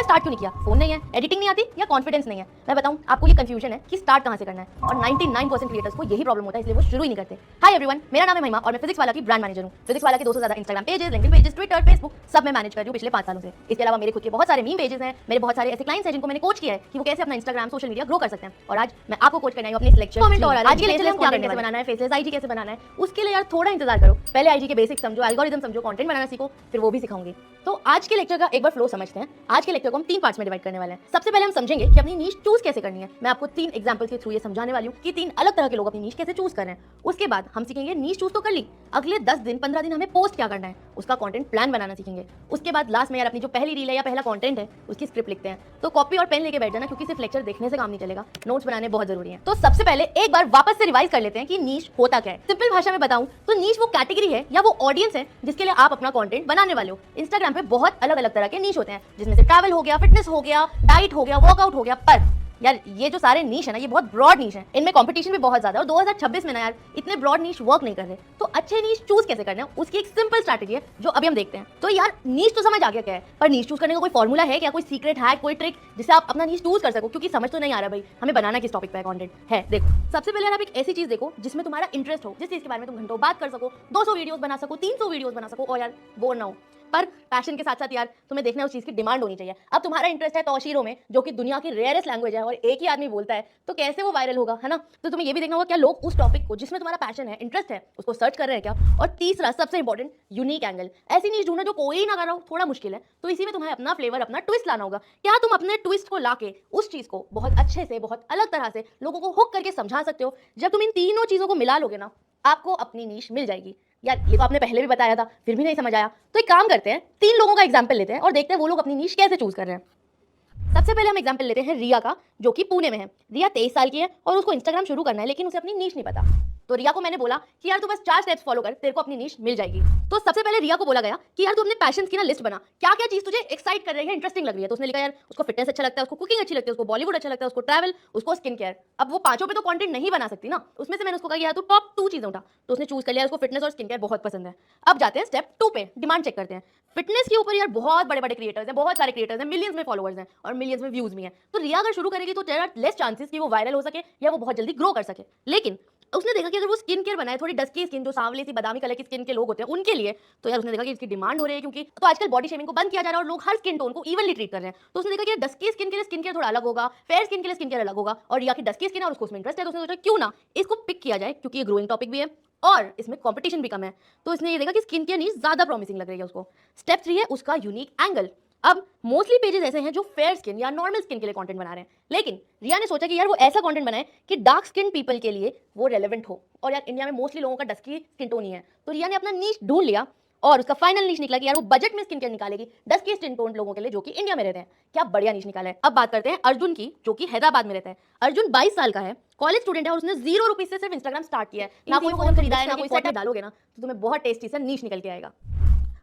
Start क्यों नहीं किया? फोन नहीं है, एडिटिंग नहीं आती या कॉन्फिडेंस नहीं है? मैं बताऊं आपको, ये कंफ्यूजन है कि स्टार्ट कहां से करना है। और 99% क्रिएटर्स को यही प्रॉब्लम होता है, इसलिए वो शुरू ही नहीं करते। हाय एवरीवन, मेरा नाम है महिमा और मैं फिजिक्स वाला की ब्रांड मैनेजर हूं। फिजिक्स वाला के 200 से ज्यादा Instagram pages, LinkedIn pages, Twitter, Facebook सब मैं मैनेज कर रही हूं पिछले 5 सालों से। इसके अलावा मेरे खुद के बहुत सारे मीम पेजेस हैं, मेरे बहुत सारे ऐसे क्लाइंट्स हैं जिनको मैंने कोच किया है कि वो कैसे अपना इंस्टाग्राम सोशल मीडिया ग्रो कर सकते हैं। और आज मैं आपको कोच करना है अपनी सिलेक्शन कमेंट और आज के लेक्चर में क्या कैसे बनाना है, फेसलेस आईजी कैसे बनाना है, उसके लिए यार थोड़ा इंतजार करो। पहले आईजी के बेसिक्स समझो, एल्गोरिथम समझो, कंटेंट बनाना सीखो, फिर वो भी सिखाऊंगी। तो आज के लेक्चर का एक बार फ्लो समझते हैं। आज के लेक्चर को हम 3 पार्ट्स में डिवाइड करने वाले हैं। सबसे पहले हम समझेंगे कि अपनी नीश चूज कैसे करनी है। मैं आपको 3 एग्जांपल्स के थ्रू ये समझाने वाली हूं कि 3 अलग तरह के लोग अपनी नीश कैसे चूज कर रहे हैं। उसके बाद हम सीखेंगे नीश चूज तो कर ली, अगले 10 दिन 15 दिन हमें पोस्ट क्या करना है, उसका कंटेंट प्लान बनाना सीखेंगे। उसके बाद लास्ट में यार अपनी जो पहली रील है या पहला कंटेंट है उसकी स्क्रिप्ट लिखते हैं। तो कॉपी और पेन लेके बैठ जाना, क्योंकि सिर्फ लेक्चर देखने से काम नहीं चलेगा, नोट्स बनाने बहुत जरूरी है। तो सबसे पहले एक बार वापस से रिवाइज कर लेते हैं कि नीश होता क्या है। सिंपल भाषा में बताऊं तो नीश वो कैटेगरी है या वो ऑडियंस है जिसके लिए आप अपना कंटेंट बनाने वाले हो। इंस्टाग्राम पे बहुत अलग अलग तरह के नीश होते हैं, जिसमें से ट्रैवल हो गया, फिटनेस हो गया, डाइट हो गया, वर्कआउट हो गया। पर यार ये जो सारे नीश है ना, ये बहुत ब्रॉड नीश है, इनमें कंपटीशन भी बहुत ज्यादा है। और 2026 में ना यार इतने ब्रॉड नीश वर्क नहीं कर रहे। तो अच्छे नीश चूज कैसे करना है उसकी एक सिंपल स्ट्रैटेजी है जो अभी हम देखते हैं। तो यार नीश तो समझ आ गया क्या है, पर नीश चूज करने का कोई फॉर्मूला है क्या, कोई सीक्रेट हैक, कोई ट्रिक जिससे आप अपना नीश चूज कर सको? क्योंकि समझ तो नहीं आ रहा भाई हमें बनाना किस टॉपिक पे कंटेंट है। देखो सबसे पहले आप एक ऐसी चीज देखो जिसमें तुम्हारा इंटरेस्ट हो, जिस चीज के बारे में तुम घंटों बात कर सको, 200 वीडियोस बना सको, 300 वीडियोस बना सको और यार बोर ना हो। पर पैशन के साथ साथ यार तुम्हें देखना उस चीज की डिमांड होनी चाहिए। अब तुम्हारा इंटरेस्ट है तौशीरों में, जो कि दुनिया की रेयरेस्ट लैंग्वेज है और एक ही आदमी बोलता है, तो कैसे वो वायरल होगा, है ना? तो तुम्हें ये भी देखना होगा क्या लोग उस टॉपिक को जिसमें तुम्हारा पैशन है, इंटरेस्ट है, उसको सर्च कर रहे हैं क्या। और तीसरा सबसे इंपॉर्टेंट, यूनिक एंगल। ऐसी नीश ढूंढना जो कोई ना कर रहा हो, थोड़ा मुश्किल है। तो इसी में तुम्हें अपना फ्लेवर, अपना ट्विस्ट लाना होगा। क्या तुम अपने ट्विस्ट को लाके उस चीज को बहुत अच्छे से, बहुत अलग तरह से लोगों को हुक करके समझा सकते हो? जब तुम इन तीनों चीजों को मिला लोगे ना, आपको अपनी नीश मिल जाएगी। यार ये तो आपने पहले भी बताया था, फिर भी नहीं समझ आया। तो एक काम करते हैं, 3 लोगों का एग्जाम्पल लेते हैं और देखते हैं वो लोग अपनी नीश कैसे चूज कर रहे हैं। सबसे पहले हम एग्जाम्पल लेते हैं रिया का, जो कि पुणे में है। रिया 23 साल की है और उसको इंस्टाग्राम शुरू करना है, लेकिन उसे अपनी नीश नहीं पता। तो रिया को मैंने बोला कि यार तू बस 4 स्टेप्स फॉलो कर, तेरे को अपनी नीश मिल जाएगी। तो सबसे पहले रिया को बोला गया कि यार तू अपने पैशंस की ना लिस्ट बना, क्या क्या चीज तुझे एक्साइट कर रही है, इंटरेस्टिंग लग रही है। तो उसने लिखा यार उसको फिटनेस अच्छा लगता है, उसको कुकिंग अच्छी लगती है, उसको बॉलीवुड अच्छा लगता है, उसको ट्रैवल, उसको स्किन केयर। अब वो पांचों पे तो कंटेंट नहीं बना सकती ना, उसमें से मैंने उसको कहा यार तू टॉप 2 चीजें उठा। तो उसने चूज कर लिया, उसको फिटनेस और स्किन केयर बहुत पसंद है। अब जाते हैं स्टेप 2 पे, डिमांड चेक करते हैं। फिटनेस के ऊपर यार बहुत बड़े बड़े क्रिएटर्स हैं, बहुत सारे क्रिएटर्स हैं, मिलियंस में फॉलोअर्स हैं और मिलियंस में व्यूज भी हैं। तो रिया अगर शुरू करेगी तो देयर आर लेस चांसेस कि वो वायरल हो सके या वो बहुत जल्दी ग्रो कर सके। लेकिन उसने देखा कि अगर वो स्किन केयर बनाए, थोड़ी डस्की स्किन, जो सांवली सी बादामी कलर की स्किन के लोग होते हैं उनके लिए, तो यार उसने देखा कि इसकी डिमांड हो रही है। क्योंकि तो आजकल बॉडी शेमिंग को बंद किया जा रहा है और लोग हर स्किन टोन को इवनली ट्रीट कर रहे हैं। तो उसने देखा कि डस्की स्किन के लिए स्किन केयर थोड़ा अलग होगा, फेयर स्किन के लिए स्किन केयर अलग होगा। और रिया की डस्की स्किन है और उसको उसमें इंटरेस्ट है, तो उसने सोचा क्यों ना इसको पिक किया जाए, क्योंकि ये ग्रोइंग टॉपिक भी है और इसमें कंपटीशन भी कम है। तो इसने ये देखा कि स्किन केयर नीड ज्यादा प्रॉमिसिंग लग रही है उसको। स्टेप 3 है उसका यूनिक एंगल। अब मोस्टली पेजेस ऐसे हैं जो फेयर स्किन या नॉर्मल स्किन के लिए कंटेंट बना रहे हैं, लेकिन रिया ने सोचा कि यार वो ऐसा कंटेंट बनाए कि डार्क स्किन पीपल के लिए वो रेलेवेंट हो। और यार इंडिया में मोस्टली लोगों का डस्की स्किन टोन ही है। तो रिया ने अपना नीश ढूंढ लिया और उसका फाइनल नीश निकला कि यार वो बजट में स्किन केयर निकालेगी डस्की स्किन टोन लोगों के लिए जो कि इंडिया में रहते हैं। क्या बढ़िया नीश निकाला है। अब बात करते हैं अर्जुन की, जो कि हैदराबाद में रहता है। अर्जुन 22 साल का है, कॉलेज स्टूडेंट है और उसने 0 रुपीज से सिर्फ इंस्टाग्राम स्टार्ट किया है। ना कोई फोन खरीदा है, ना कोई सेटअप डालोगे ना तो तुम्हें बहुत टेस्टी सा नीश निकल के आएगा।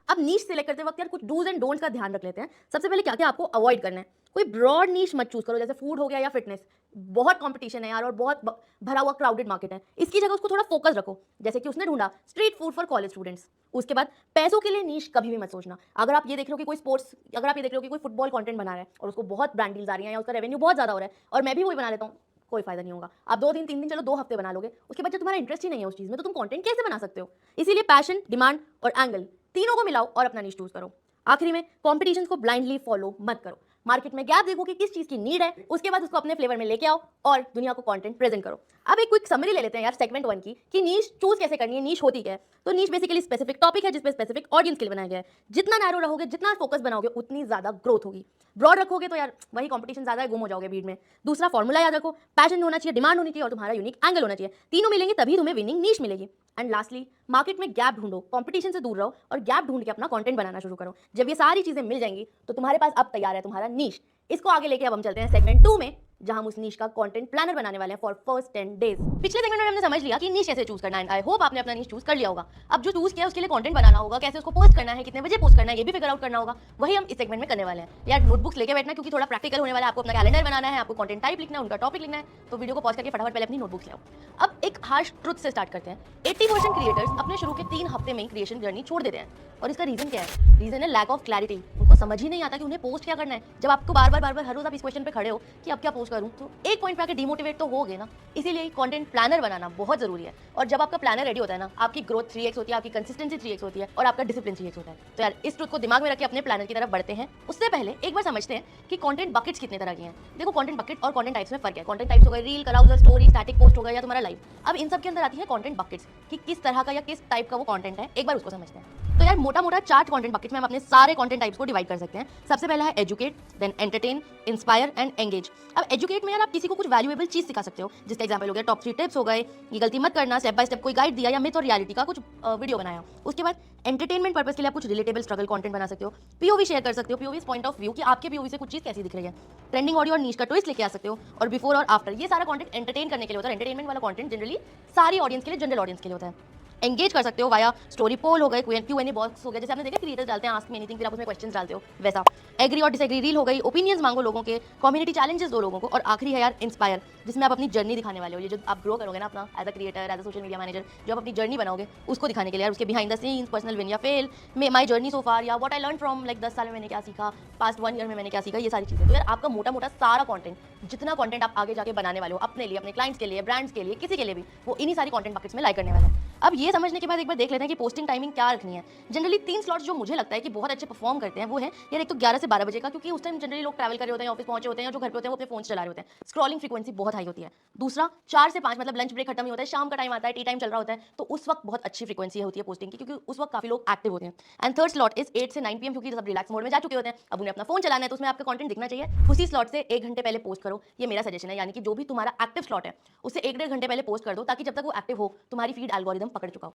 अब नीश सिलेक्ट करते वक्त यार कुछ डूज एंड डोंट्स का ध्यान रख लेते हैं। सबसे पहले क्या क्या आपको अवॉइड करना है। कोई ब्रॉड नीश मत चूज करो, जैसे फूड हो गया या फिटनेस। बहुत कंपटीशन है यार और बहुत भरा हुआ क्राउडेड मार्केट है। इसकी जगह उसको थोड़ा फोकस रखो, जैसे कि उसने ढूंढा street food for college students. उसके बाद पैसों के लिए नीश कभी भी मत सोचना। अगर आप ये देख रहे हो कि कोई स्पोर्ट्स, अगर आप ये देख रहे हो कि कोई फुटबॉल कंटेंट बना रहा है और उसको बहुत ब्रांड डील्स आ रही हैं या उसका रेवेन्यू बहुत ज्यादा हो रहा है और मैं भी वही बना लेता हूँ, कोई फायदा नहीं होगा। आप 2 दिन 3 दिन चलो 2 हफ्ते बना लोगे, उसके बाद जब तुम्हारा इंटरेस्ट ही नहीं है उस चीज में तो तुम कंटेंट कैसे बना सकते हो? इसीलिए पैशन, डिमांड और एंगल तीनों को मिलाओ और अपना नीश चूज करो। आखिरी में कंपटीशन को ब्लाइंडली फॉलो मत करो। मार्केट में गैप देखो कि किस चीज की नीड है, उसके बाद उसको अपने फ्लेवर में लेके आओ और दुनिया को कंटेंट प्रेजेंट करो। अब एक क्विक समरी ले लेते हैं यार सेगमेंट 1 की कि नीश चूज कैसे करनी है, नीश होती क्या है। तो नीश बेसिकली स्पेसिफिक टॉपिक है जिसपे स्पेसिफिक ऑडियंस के लिए बनाया गया है। जितना नैरो रहोगे, जितना फोकस बनाओगे, उतनी ज्यादा ग्रोथ होगी। ब्रॉड रखोगे तो यार वही कंपटीशन ज्यादा है, गुम हो जाओगे भीड़ में। दूसरा फॉर्मूला याद रखो, पैशन होना चाहिए, डिमांड होनी चाहिए और तुम्हारा यूनिक एंगल होना चाहिए। तीनों मिलेंगे तभी तुम्हें विनिंग नीश मिलेगी। एंड लास्टली मार्केट में गैप ढूंढो, कंपटीशन से दूर रहो और गैप ढूंढ के अपना कंटेंट बनाना शुरू करो। जब ये सारी चीजें मिल जाएंगी तो तुम्हारे पास अब तैयार है तुम्हारा नीश। इसको आगे लेके अब हम चलते हैं सेगमेंट 2 में, जहां हम उस नीश का कंटेंट प्लानर बनाने वाले हैं फॉर फर्स्ट 10 डेज। पिछले सेगमेंट में हमने समझ लिया कि नीश कैसे चूज करना है। आई होप आपने अपना नीश चूज कर लिया होगा। अब जो चूज किया उसके लिए कंटेंट बनाना होगा, कैसे उसको पोस्ट करना है, कितने बजे पोस्ट करना है, ये भी फिगर आउट करना होगा। वही हम इस सेगमेंट में करने वाले हैं। यार नोटबुक्स लेके बैठना क्योंकि थोड़ा प्रैक्टिकल होने वाला है। आपको अपना कैलेंडर बनाना है, आपको कंटेंट टाइप लिखना है, उनका टॉपिक लिखना है। तो वीडियो को पॉज करके फटाफट पहले अपनी नोटबुक्स ले आओ। अब एक हार्श ट्रुथ से स्टार्ट करते हैं। 80% क्रिएटर्स अपने शुरू के 3 हफ्ते में क्रिएशन जर्नी छोड़ देते हैं और इसका रीजन क्या है? रीजन है लैक ऑफ क्लैरिटी। उनको समझ ही नहीं आता कि उन्हें पोस्ट क्या करना है। जब आपको बार बार हर रोज आप इस क्वेश्चन पे खड़े हो कि अब क्या पोस्ट करूं, तो एक पॉइंट पे आके डिमोटिवेट तो होगे ना। इसीलिए कंटेंट प्लानर बनाना बहुत जरूरी है। और जब आपका प्लानर रेडी होता है ना, आपकी ग्रोथ 3x होती है, आपकी कंसिस्टेंसी 3x होती है और आपका डिसिप्लिन 3x होता है। तो यार इस ट्रुथ को दिमाग में रख के अपने प्लानर की तरफ बढ़ते हैं। उससे पहले एक बार समझते हैं कि कंटेंट बकेट्स कितने तरह के हैं। देखो कंटेंट बकेट और कंटेंट टाइप्स में फर्क है। कंटेंट टाइप्स हो गए रील, कराउजल, स्टोरी, स्टैटिक पोस्ट हो गया या तुम्हारा लाइव। अब इन सब के अंदर आती है कंटेंट बकेट्स कि किस तरह का या किस टाइप का वो कंटेंट है। एक बार उसको समझते हैं। तो यार मोटा मोटा 4 कंटेंट बकेट्स में हम अपने सारे कंटेंट टाइप्स को डिवाइड कर सकते हैं। सबसे पहला है educate, then entertain, inspire and engage. अब एजुकेट में यार आप किसी को कुछ वैल्यूएबल चीज सिखा सकते हो, जिसका एग्जांपल हो गया टॉप 3 टिप्स हो गए, ये गलती मत करना, स्टेप बाय स्टेप कोई गाइड दिया या मिथ और रियलिटी का कुछ वीडियो बनाया। उसके बाद एंटरटेनमेंट पर्पस के लिए आप कुछ रिलेटेबल स्ट्रगल कंटेंट बना सकते हो, पीओवी शेयर कर सकते हो, पीओवी पॉइंट ऑफ व्यू कि आपके पीओवी से कुछ चीज कैसी दिख रही है, ट्रेंडिंग ऑडियो और नीश का ट्विस्ट लेके आ सकते हो, और बिफोर और आफ्टर। ये सारा कंटेंट एंटरटेन करने के लिए होता है। एंटरटेनमेंट वाला कंटेंट जनरली सारी ऑडियंस के लिए, जनरल ऑडियंस के लिए होता है। एंगेज कर सकते हो वाया स्टोरी पोल हो गए, Q&A बॉक्स हो गया, जैसे आपने देखा क्रिएटर्स डालते हैं आस्क मी एनीथिंग, फिर आप उसमें क्वेश्चंस डालते हो, वैसा। एग्री और डिसएग्री रील हो गई, ओपिनियंस मांगो लोगों के, कम्युनिटी चैलेंजेस दो लोगों को, और आखिरी है यार इंस्पायर, जिसमें आप अपनी जर्नी दिखाने वाले हो। ये जो आप ग्रो करोगे ना अपना as a creator, as a social media manager, जो आप अपनी जर्नी बनाओगे उसको दिखाने के लिए, यार उसके behind the scenes, personal win या फेल, माई जर्नी सो फार, या what I learn from like 10 साल में मैंने क्या सीखा, पास्ट 1 ईयर में मैंने क्या सीखा, ये सारी चीजें। तो यार आपका मोटा मोटा सारा कंटेंट, जितना कंटेंट आप आगे जाके बनाने वाले हो अपने लिए, अपने क्लाइंट्स के लिए, ब्रांड्स के लिए, किसी के लिए भी, वो इन्हीं सारी कंटेंट बकेट्स में लाई करने वाला है। अब ये समझने के बाद एक बार देख लेते हैं कि पोस्टिंग टाइमिंग क्या रखनी है। जनरली 3 स्लॉट्स जो मुझे लगता है कि बहुत अच्छे परफॉर्म करते हैं वो है यार, एक तो 11 से 12 बजे का, क्योंकि उस टाइम जनरली लोग ट्रैवल कर रहे होते हैं, ऑफिस पहुंचे होते हैं, और जो घर पे होते हैं वो अपने फोन चला रहे होते हैं, स्क्रॉलिंग फ्रीक्वेंसी बहुत हाई होती है। दूसरा 4 से 5 मतलब लंच ब्रेक खत्म ही होता है, शाम का टाइम आता है, टी टाइम चल रहा होता है, तो उस वक्त बहुत अच्छी फ्रीक्वेंसी होती है पोस्टिंग की, क्योंकि उस वक्त काफी लोग एक्टिव होते हैं। एंड थर्ड स्लॉट इज 8 से 9 PM, क्योंकि सब रिलैक्स मोड में जा चुके होते हैं, अब उन्हें अपना फोन चलाना है, तो उसमें आपका कंटेंट दिखना चाहिए। उसी स्लॉट से 1 घंटे पहले पोस्ट करो, ये मेरा सजेशन है। यानी कि जो भी तुम्हारा एक्टिव स्लॉट है उससे 1-1.5 घंटे पहले पोस्ट कर दो, ताकि जब तक वो एक्टिव हो तुम्हारी फीड एल्गोरिदम पकड़ चुका हो।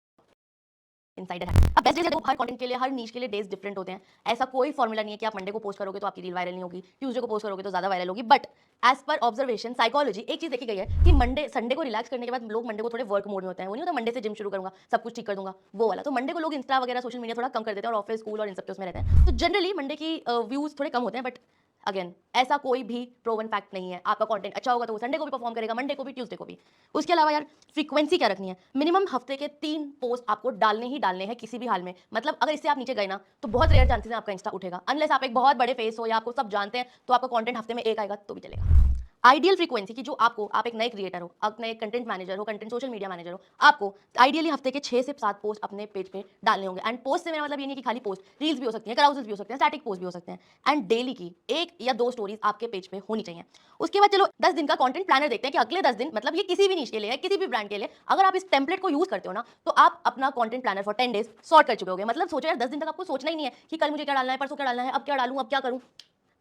इनसाइडर है। अब बेस्ट डेज हर कंटेंट के लिए, हर नीश के लिए डेज डिफरेंट होते हैं। ऐसा कोई फॉर्मूला नहीं है कि आप मंडे को पोस्ट करोगे तो आपकी रील वायरल नहीं होगी, ट्यूसडे को पोस्ट करोगे तो ज्यादा वायरल होगी। But as per observation psychology एक चीज देखी गई है कि मंडे संडे को रिलैक्स करने के बाद लोग मंडे को थोड़े वर्क मोड में होते हैं। वो नहीं होता मंडे से जिम शुरू करूंगा, सब कुछ ठीक कर दूंगा, वो वाला। तो मंडे को लोग इंस्टा वगैरह सोशल मीडिया थोड़ा कम कर देते हैं और ऑफिस स्कूल और इन सब के उसमें रहते हैं। तो जनरली मंडे की व्यूज थोड़े कम होते हैं। बट अगेन ऐसा कोई भी प्रोवन फैक्ट नहीं है। आपका कंटेंट अच्छा होगा तो वो संडे को भी परफॉर्म करेगा, मंडे को भी, ट्यूसडे को भी। उसके अलावा यार फ्रीक्वेंसी क्या रखनी है? मिनिमम हफ्ते के 3 पोस्ट आपको डालने ही डालने हैं किसी भी हाल में। मतलब अगर इससे आप नीचे गए ना तो बहुत रेयर चांसेस है आपका इंस्टा उठेगा, अनलेस आप एक बहुत बड़े फेस हो या आपको सब जानते हैं, तो आपका कंटेंट हफ्ते में 1 आएगा तो भी चलेगा। आइडियल फ्रीक्वेंसी की जो आपको, आप एक नए क्रिएटर हो, आप नए कंटेंट मैनेजर हो, कंटेंट सोशल मीडिया मैनेजर हो, आपको आइडियली हफ्ते के 6 से 7 पोस्ट अपने पेज पे डालने होंगे। एंड पोस्ट से मेरा मतलब ये नहीं कि खाली पोस्ट, रील्स भी हो सकती हैं, कराउजल्स भी हो सकते हैं, स्टैटिक पोस्ट भी हो सकते हैं। एंड डेली की 1 या 2 स्टोरीज आपके पेज पे होनी चाहिए। उसके बाद चलो 10 दिन का कंटेंट प्लानर देखते हैं कि अगले 10 दिन, मतलब ये किसी भी नीश के लिए है, किसी भी ब्रांड के लिए, अगर आप इस टेम्पलेट को यूज करते हो ना तो आप अपना content planner for 10 days sort कर चुके होगे। मतलब सोचो यार 10 दिन तक आपको सोचना ही नहीं है कि कल मुझे क्या डालना है, परसों क्या डालना है, अब क्या डालूं, अब क्या करूं,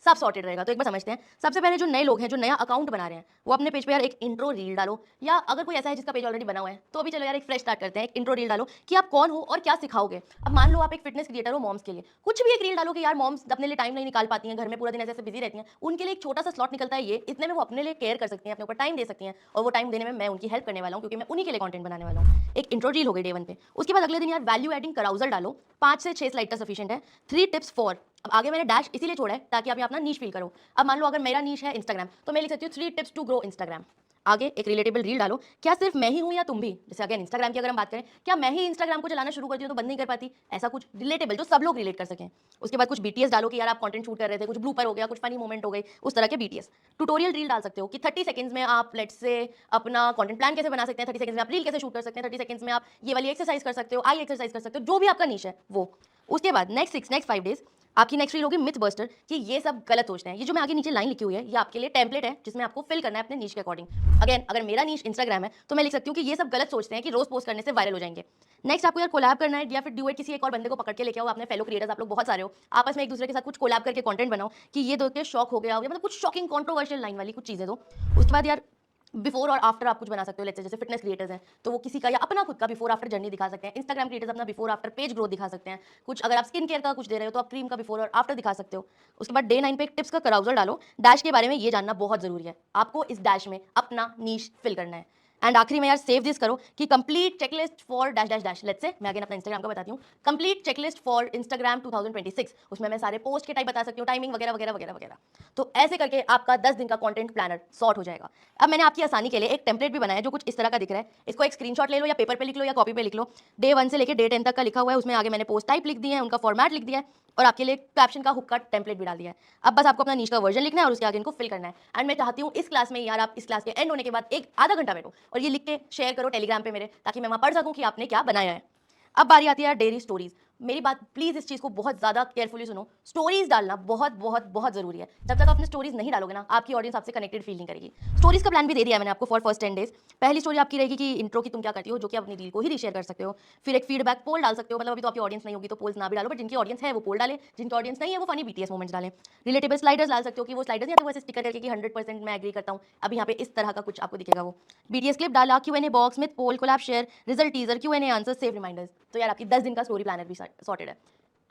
सब सॉर्टेड रहेगा। तो एक बार समझते हैं। सबसे पहले जो नए लोग हैं, जो नया अकाउंट बना रहे हैं, वो अपने पेज पे यार एक इंट्रो रील डालो, या अगर कोई ऐसा है जिसका पेज ऑलरेडी बना हुआ है तो अभी चलो यार एक फ्रेश स्टार्ट करते हैं। एक इंट्रो रील डालो कि आप कौन हो और क्या सिखाओगे। अब मान लो आप एक फिटनेस क्रिएटर हो मॉम्स के लिए, कुछ भी एक रील डालो कि यार मॉम्स अपने लिए टाइम नहीं निकाल पाती हैं, घर में पूरा दिन ऐसे बिजी रहती हैं, उनके लिए एक छोटा सा स्लॉट निकलता है ये, इतने में वो अपने लिए केयर कर सकती हैं, अपने ऊपर टाइम दे सकती हैं, और वो टाइम देने में मैं उनकी हेल्प करने वाला हूँ, क्योंकि मैं उन्हीं के लिए कंटेंट बनाने वाला हूँ। एक इंट्रो रील हो गई डे 1 पे। उसके बाद अगले दिन यार वैल्यू एडिंग कराउजल डालो, 5 से 6 स्लाइड तक सफिशिएंट है। 3 टिप्स फॉर, अब आगे मैंने डैश इसीलिए छोड़ा है ताकि आप अपना नीश फील करो। अब मान लो अगर मेरा नीश है इंस्टाग्राम, तो मैं लिख सकती हूँ 3 टिप्स टू ग्रो इंस्टाग्राम। आगे एक रिलेटेबल रील डालो, क्या सिर्फ मैं ही हूँ या तुम भी? जैसे अगेन इंस्टाग्राम की अगर हम बात करें, क्या मैं ही इंस्टाग्राम को चलाना शुरू करती हूँ तो बंद नहीं कर पाती? ऐसा कुछ रिलेटेबल जो सब लोग रिलेट कर सकें। उसके बाद कुछ बीटीएस डालो कि यार आप कंटेंट शूट कर रहे थे, कुछ ब्लूपर हो गया, कुछ फनी मोमेंट हो गई, उस तरह के बीटीएस। ट्यूटोरियल रील डाल सकते हो कि 30 सेकंड्स में आप लेट्स से अपना कंटेंट प्लान कैसे बना सकते हैं, 30 सेकंड्स में आप रील कैसे शूट कर सकते हैं, 30 सेकंड्स में आप ये वाली एक्सरसाइज कर सकते हो, आई एक्सरसाइज कर सकते हो, जो भी आपका नीश है वो। उसके बाद नेक्स्ट 5 डेज आपकी नेक्स्ट रील होगी मिथ बस्टर, कि ये सब गलत सोचते हैं। ये जो मैं आगे नीचे लाइन लिखी हुई है, ये आपके लिए टेम्पलेट है जिसमें आपको फिल करना है अपने नीश के अकॉर्डिंग। अगेन अगर मेरा नीश इंस्टाग्राम है तो मैं लिख सकती हूँ कि ये सब गलत सोचते हैं कि रोज पोस्ट करने से वायरल हो जाएंगे। नेक्स्ट आपको यार कोलैब करना है, या फिर डुएट किसी एक और बंदे को पकड़ के लेके आओ, अपने फेलो क्रिएटर्स आप लोग बहुत सारे हो, आपस में एक दूसरे के साथ कुछ कोलैब करके कंटेंट बनाओ कि ये देख के शॉक हो गया, मतलब कुछ शॉकिंग कंट्रोवर्शियल लाइन वाली कुछ चीजें दो। उसके बाद यार बिफोर और आफ्टर आप कुछ बना सकते हो। लेट्स से जैसे फिटनेस क्रिएटर्स हैं तो वो किसी का या अपना खुद का बिफोर आफ्टर जर्नी दिखा सकते हैं। इंस्टाग्राम क्रिएटर्स अपना बिफोर आफ्टर पेज ग्रोथ दिखा सकते हैं। कुछ अगर आप स्किन केयर का कुछ दे रहे हो तो आप क्रीम का बिफोर और आफ्टर दिखा सकते हो। उसके बाद डे 9 पे एक टिप्स का कराउजल डालो। डैश के बारे में ये जानना बहुत जरूरी है। आपको इस डैश में अपना नीश फिल करना है। एंड आखिरी में यार सेव दिस करो कि complete checklist for dash dash dash. Let's say मैं अगेन अपना इंस्टाग्राम का बताती हूँ। Complete checklist for Instagram 2026। उसमें मैं सारे पोस्ट के टाइप बता सकती हूँ, टाइमिंग वगैरह वगैरह वगैरह वगैरह। तो ऐसे करके आपका 10 दिन का कंटेंट प्लानर सॉर्ट हो जाएगा। अब मैंने आपकी आसानी के लिए एक टेम्पलेट भी बनाया है जो कुछ इस तरह का दिख रहा है। इसको एक स्क्रीनशॉट ले लो या पेपर पे लिख लो या कॉपी पे लिख लो। डे 1 से लेकर डे 10 तक का लिखा हुआ है। उसमें आगे मैंने पोस्ट टाइप लिख दी है, उनका फॉर्मेट लिख दिया है और आपके लिए कैप्शन का हुक का टेम्पलेट भी डाल दिया है। अब बस आपको अपना नीच का वर्जन लिखना है और उसके आगे इनको फिल करना है। एंड मैं चाहती हूँ इस क्लास में यार आप इस क्लास के एंड होने के बाद एक आधा घंटा बैठो और ये लिख के शेयर करो टेलीग्राम पे मेरे, ताकि मैं वहाँ पढ़ सकूँ कि आपने क्या बनाया है। अब बारी आती है डेली स्टोरीज। मेरी बात प्लीज इस चीज को बहुत ज्यादा केयरफुली सुनो। स्टोरीज डालना बहुत बहुत बहुत जरूरी है। जब तक आप अपने स्टोरीज नहीं डालोगे ना, आपकी ऑडियंस आपसे कनेक्टेड फील नहीं करेगी। स्टोरीज का प्लान भी दे दिया मैंने आपको फॉर फर्स्ट 10 डेज। पहली स्टोरी आपकी रहेगी कि इंट्रो की तुम क्या करती हो, जो कि अपनी रील को ही रीशेयर कर सकते हो। फिर एक फीडबैक पोल डाल सकते हो। मतलब अभी तो आपकी ऑडियंस नहीं होगी तो पोल्स ना भी डालो, बट जिनकी ऑडियंस है वो पोल डाले, जिनकी ऑडियंस नहीं है वो फनी बीटीएस मोमेंट्स डालें। रिलेटेबल स्लाइडर्स डाल सकते हो कि वो स्लाइडर्स या तो वैसे स्टिकर करके कि 100% मैं एग्री करता हूँ। अब यहाँ पे इस तरह का कुछ आपको दिखेगा वो बीटीएस क्लिप डाला, Q&A बॉक्स में poll, collab share, result teaser, Q&A answer, save reminders. तो यार आपकी 10 दिन का स्टोरी प्लानर भी सॉर्टेड है।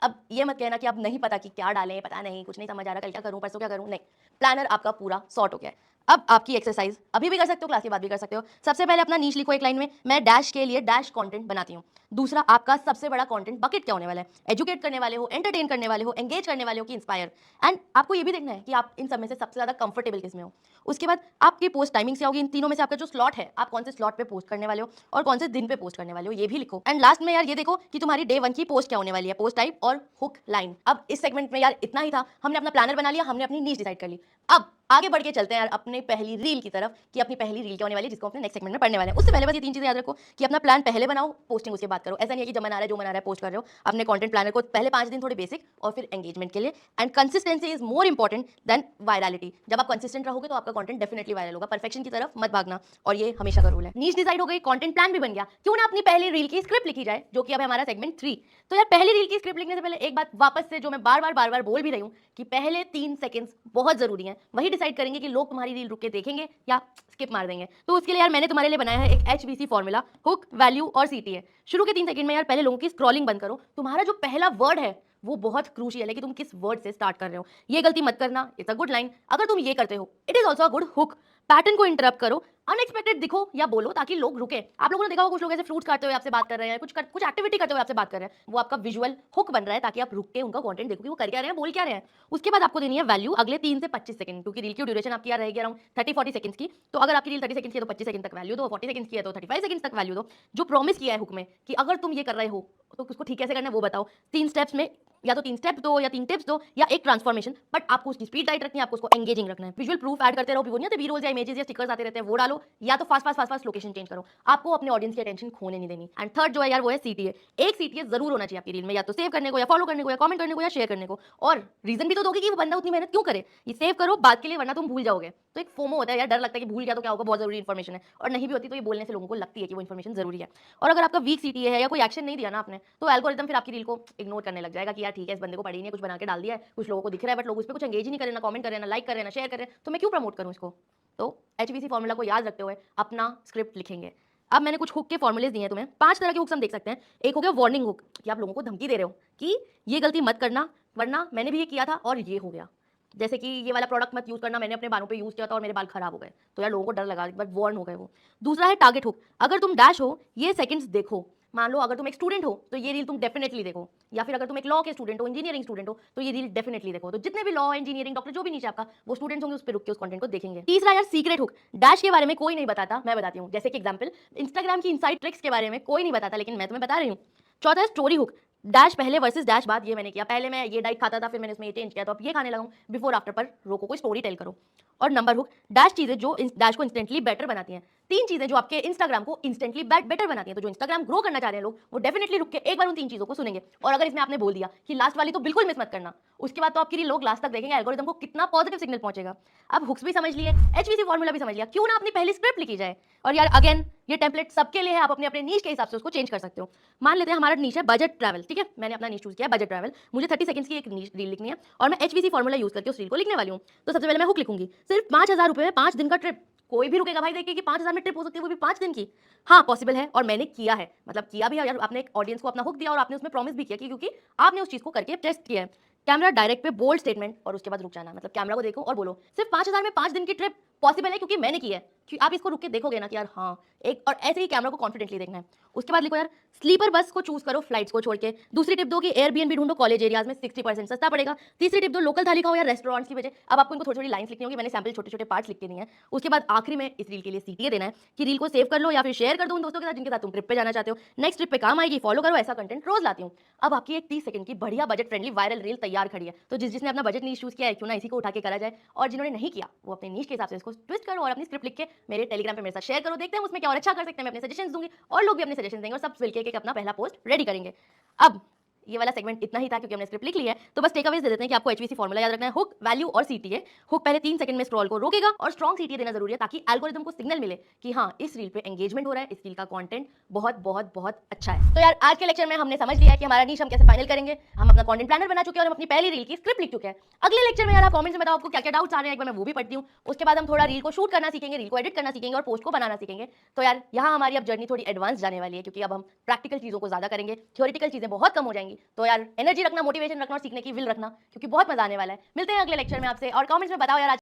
अब ये मत कहना कि अब नहीं पता कि क्या डालें, पता नहीं, कुछ नहीं समझ आ रहा, कल क्या करूं, परसों क्या करूं। नहीं, प्लानर आपका पूरा सॉर्ट हो गया है। अब आपकी एक्सरसाइज अभी भी कर सकते हो, क्लास के बाद भी कर सकते हो। सबसे पहले अपना नीच लिखो एक लाइन में, मैं डैश के लिए डैश कंटेंट बनाती हूँ। दूसरा, आपका सबसे बड़ा कंटेंट बकेट क्या होने वाला है। एजुकेट करने वाले हो, एंटरटेन करने वाले हो, एंगेज करने वाले हो कि इंस्पायर। एंड आपको ये भी देखना है कि आप इन सब में से सबसे ज्यादा कंफर्टेबल किस में हो। उसके बाद आपकी पोस्ट टाइमिंग से होगी। इन तीनों में से आपका जो स्लॉट है, आप कौन से स्लॉट पे पोस्ट करने वाले हो और कौन से दिन पे पोस्ट करने वाले हो, ये भी लिखो। एंड लास्ट में यार ये देखो कि तुम्हारी डे 1 की पोस्ट क्या होने वाली है, पोस्ट टाइप और हुक लाइन। अब इस सेगमेंट में यार इतना ही था। हमने अपना प्लानर बना लिया, हमने अपनी नीश डिसाइड कर ली। अब आगे बढ़ के चलते हैं यार अपने पहली रील की तरफ कि अपनी पहली रील क्या होने वाली है, जिसको अपने नेक्स्ट सेगमेंट में पढ़ने वाले हैं। उससे पहले बस ये 3 चीजें याद रखो कि अपना प्लान पहले बनाओ, पोस्टिंग उसके बाद करो। ऐसा नहीं है कि जब मना रहा है जो मना रहा है पोस्ट कर रहे हो। अपने कंटेंट प्लानर को पहले 5 दिन थोड़े बेसिक और फिर एंगेजमेंट के लिए। And consistency is more important than virality. जब आप कंसिस्टेंट रहोगे तो आपका कंटेंट डेफिनेटली वायरल होगा। परफेक्शन की तरफ मत भागना, और ये हमेशा का रूल है। नीश डिसाइड हो गई, कंटेंट प्लान भी बन गया, क्यों ना अपनी पहली रील की स्क्रिप्ट लिखी जाए, जो कि अब है हमारा सेगमेंट 3। तो यार पहली रील की स्क्रिप्ट लिखने से पहले एक बात वापस से जो मैं बार बार बोल भी रही हूँ कि पहले 3 सेकंड्स बहुत जरूरी हैं। वही डिसाइड करेंगे कि लोग तुम्हारी रील रुक के देखेंगे या स्किप मार देंगे। तो उसके लिए यार मैंने तुम्हारे लिए बनाया है एक HBC फॉर्मूला, हुक, वैल्यू और CTA। शुरू के 3 सेकंड में यार पहले लोगों की स्क्रॉलिंग बंद करो। तुम्हारा जो पहला वर्ड है वो बहुत क्रूशियल है कि तुम किस वर्ड से स्टार्ट कर रहे हो। ये गलती मत करना, इट्स अ गुड लाइन। अगर तुम ये करते हो, it is also a good hook. Pattern को इंटरप्ट करो, अनएक्सपेक्टेड दिखो या बोलो ताकि लोग रुके। आप लोगों ने देखा होगा कुछ लोग ऐसे फ्रूट्स काटते हुए आपसे बात कर रहे हैं, कुछ एक्टिविटी करते हुए आपसे बात कर रहे हैं। वो आपका विजुअल हुक बन रहा है ताकि आप रुक के उनका कंटेंट देखो कि वो कर क्या रहे हैं, बोल क्या रहे हैं। उसके बाद आपको देनी है वैल्यू अगले 3 से 25 सेकंड, क्योंकि रील की ड्यूरेशन आपकी यार रहेगी अराउंड 30-40 सेकंड्स की। तो अगर आपकी रील 30 सेकंड की है तो 25 सेकंड तक वैल्यू दो, 40 सेकंड की है तो 35 सेकंड तक वैल्यू दो। जो प्रॉमिस किया है हुक में कि अगर तुम ये कर रहे हो तो उसको ठीक कैसे करना है वो बताओ। 3 स्टेप्स में या तो 3 स्टेप दो या 3 टिप्स दो या एक ट्रांसफॉर्मेशन, बट आपको उसकी स्पीड टाइट रखनी है, आपको उसको एंगेजिंग रखना है। विजुअल प्रूफ ऐड करते रहो, भी नहीं वीडियोस या इमेजेस या स्टिकर्स आते रहते हैं वो डालो, या तो फास्ट लोकेशन चेंज करो। आपको अपने ऑडियंस की अटेंशन खोने नहीं देनी। एंड थर्ड जो है यार वो है CTA। एक CTA जरूर होना चाहिए आपकी रील में, या तो सेव करने को या फॉलो करने को या कमेंट करने को या शेयर करने को। और रीजन भी तो दोगे कि वो बंदा उतनी मेहनत क्यों करे। ये सेव करो बाद के लिए, वरना तुम भूल जाओगे। तो एक फोमो होता है यार, डर लगता है कि भूल गया तो क्या होगा, बहुत जरूरी इन्फॉर्मेशन है। और नहीं भी होती तो ये बोलने से लोगों को लगती है कि वो इन्फॉर्मेशन जरूरी है। और अगर आपका वीक CTA है या कोई एक्शन नहीं दिया ना आपने, तो एल्गोरिथम फिर आपकी रील को इग्नोर करने लग जाएगा कि यार ठीक है इस बंदे को पड़ी नहीं है, कुछ बना के डाल दिया है, कुछ लोगों को दिख रहा है बट लोग उस पर कुछ एंगेज ही नहीं कर रहे, ना कमेंट कर रहे हैं, ना लाइक कर रहे हैं, ना शेयर कर रहे हैं, तो मैं क्यों प्रमोट करूँ इसको। तो HBC फॉर्मूला को याद रखते हुए अपना स्क्रिप्ट लिखेंगे। अब मैंने कुछ हुक के फॉर्मुलेज दिए हैं तुम्हें। 5 तरह के हुक्स हम देख सकते हैं। एक हो गया वार्निंग हुक, कि आप लोगों को धमकी दे रहे हो कि ये गलती मत करना वरना मैंने भी ये किया था और ये हो गया। जैसे कि ये वाला प्रोडक्ट मत यूज करना, मैंने अपने बालों पे यूज किया था और मेरे बाल खराब हो गए। तो यार लोगों को डर लगा बट वार्न हो गए वो। दूसरा है टारगेट हुक, अगर तुम डैश हो ये सेकंड्स देखो। मान लो अगर तुम एक स्टूडेंट हो तो ये रील तुम डेफिनेटली देखो, या फिर अगर तुम एक लॉ के स्टूडेंट हो, इंजीनियरिंग स्टूडेंट हो तो ये रील डेफिनेटली देखो। तो जितने भी लॉ, इंजीनियरिंग, डॉक्टर जो भी नीचे आपका वो स्टूडेंट्स होंगे उस पर रुक के उस कंटेंट को देखेंगे। तीसरा यार सीक्रेट हुक, डैश के बारे में कोई नहीं बताता, मैं बताती हूँ। जैसे कि एग्जांपल इंस्टाग्राम की इनसाइड ट्रिक्स के बारे में कोई नहीं बताता, लेकिन मैं तुम्हें बता रही हूँ। चौथा है स्टोरी हुक, डैश पहले वर्सेस डैश बाद ये मैंने किया, पहले मैं ये डाइट खाता था फिर मैंने इसमें ये चेंज किया तो अब ये खाने लगा हूं, बिफोर आफ्टर पर रोको, कोई स्टोरी टेल करो। और नंबर हुक, डैश चीजें जो डैश को इंस्टेंटली बेटर बनाती हैं। 3 चीजें जो आपके इंस्टाग्राम को इंस्टेंटली बेटर बनाती हैं। तो जो इंस्टाग्राम ग्रो करना चाह रहे हैं लोग, वो डेफिनेटली रुक के एक बार उन 3 चीजों को सुनेंगे। और अगर इसमें आपने बोल दिया कि लास्ट वाली तो बिल्कुल मिस मत करना, उसके बाद तो आपकी लोग लास्ट तक देखेंगे, एल्गोरिथम को कितना पॉजिटिव सिग्नल पहुंचेगा। अब हुक्स भी समझ लिए, HBC फॉर्मूला भी समझ लिया, क्यों ना अपनी पहली स्क्रिप्ट लिखी जाए। और यार अगेन ये टेम्पलेट सबके लिए है, आप अपने अपने नीश के हिसाब से उसको चेंज कर सकते हो। मान लेते हैं हमारा नीश है बजट ट्रैवल, ठीक है, मैंने अपना नीश चूज किया बजट ट्रैवल। मुझे 30 सेकंड्स की एक रील लिखनी है और मैं HBC फॉर्मूला यूज करके उस रील को लिखने वाली हूँ। तो सबसे पहले मैं हुक लिखूंगी, सिर्फ 5,000 रुपए में 5 दिन का ट्रिप। कोई भी रुकेगा भाई देख के कि 5,000 में ट्रिप हो सकती है, वो भी 5 दिन की। हाँ, पॉसिबल है और मैंने किया है। मतलब किया भी है यार, आपने एक ऑडियंस को अपना हुक दिया और आपने उसमें प्रॉमिस भी किया कि क्योंकि आपने उस चीज़ को करके टेस्ट किया है। कैमरा डायरेक्ट पे बोल्ड स्टेटमेंट और उसके बाद रुक जाना। मतलब कैमरा को देखो और बोलो, सिर्फ 5,000 में 5 दिन की ट्रिप पॉसिबल है क्योंकि मैंने की है। कि आप इसको रुक के देखोगे ना कि यार हाँ, एक और ऐसे ही कैमरा को कॉन्फिडेंटली देखना है। उसके बाद लिखो यार, स्लीपर बस को चूज करो फ्लाइट्स को छोड़ के। दूसरी टिप दो कि एयरबीएनबी ढूंढो कॉलेज एरियाज में 60% सस्ता पड़ेगा। तीसरी टिप दो, लोकल थाली खाओ या रेस्टोरेंट्स की वजह। अब आपको इनको थोड़ी थोड़ी लाइन्स लिखनी होगी, मैंने सैंपल छोटे छोटे पार्ट्स लिख के दिए हैं। उसके बाद आखिरी में इस रील के लिए सीटीए देना है कि रील को सेव कर लो या फिर शेयर कर दो उन दोस्तों के साथ जिनके साथ तुम ट्रिप पे जाना चाहते हो। नेक्स्ट ट्रिप पे काम आएगी, फॉलो करो, ऐसा कंटेंट रोज लाती हूँ। अब आपकी एक 30 सेकंड की बढ़िया बजट फ्रेंडली वायरल रील तैयार खड़ी है। तो जिसने अपना बजट नीश चूज किया है, क्यों ना इसी को उठा के करा जाए। और जिन्होंने नहीं किया वो अपने नीश के हिसाब से इसको ट्विस्ट करो और अपनी स्क्रिप्ट लिख के मेरे टेलीग्राम पे मेरे साथ शेयर करो। देखते हैं उसमें क्या और अच्छा कर सकते हैं। मैं अपने सजेशंस दूंगी और लोग भी अपने सजेशंस देंगे और सब मिलके एक अपना पहला पोस्ट रेडी करेंगे। अब ये वाला सेगमेंट इतना ही था क्योंकि हमने स्क्रिप्ट लिख ली है। तो बस टेकअवेज दे देते हैं कि आपको एचवीसी फॉर्मूला याद रखना है, हुक, वैल्यू और सीटीए। हुक पहले 3 सेकंड में स्क्रॉल को रोकेगा और स्ट्रॉन्ग सीटीए देना जरूरी है ताकि एल्गोरिथम को सिग्नल मिले कि हाँ, इस रील पे एंगेजमेंट हो रहा है, इस रील का कंटेंट बहुत बहुत बहुत अच्छा है। तो यार आज के लेक्चर में हमने समझ लिया है कि हमारा नीश हम कैसे फाइनल करेंगे। हम अपना कंटेंट प्लानर बना चुके हैं और हम अपनी पहली रील की स्क्रिप्ट लिख चुके हैं। अगले लेक्चर में यार आप कमेंट्स में बताओ आपको क्या क्या डाउट्स आ रहे हैं, एक बार मैं वो भी पढ़ती हूँ। उसके बाद हम थोड़ा रील को शूट करना सीखेंगे, रील को एडिट करना सीखेंगे और पोस्ट को बनाना सीखेंगे। तो यार यहाँ हमारी अब जर्नी थोड़ी एडवांस जाने वाली है क्योंकि अब हम प्रैक्टिकल चीजों को ज्यादा करेंगे, थ्योरेटिकल चीजें बहुत कम हो जाएंगी। तो यार एनर्जी रखना, मोटिवेशन रखना और सीखने की विल रखना क्योंकि बहुत मजा आने वाला है। मिलते हैं अगले लेक्चर में आपसे और कमेंट्स में बताओ यार आज